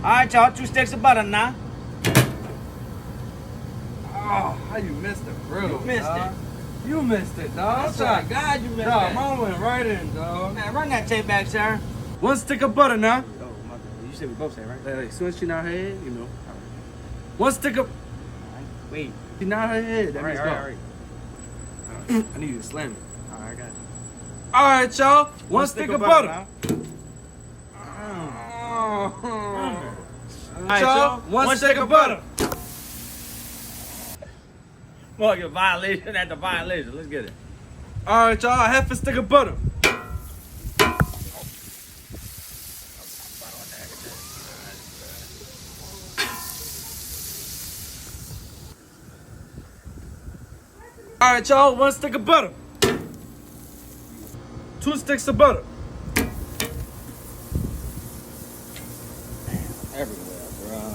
All right, y'all, 2 sticks of butter now. Oh, how you missed it, bro? You missed it. You missed it, dog. That's right. God, you missed Dog, it. mine went right in, dog. Man, run that tape back, sir. 1 stick of butter now. Oh, my bad. You said we both say, right? Like, soon as she not her head, you know. 1 stick of... Wait. She not her head. That All right, means all go. right, all right. I need you to slam it. All right, I got it. All right, y'all. 1 stick of butter. now. All right, y'all. y'all. 1 stick of butter. Boy, your violation at the violation. Let's get it. All right, y'all. 1/2 stick of butter. All right, y'all. 1 stick of butter. 2 sticks of butter. Everywhere, bro.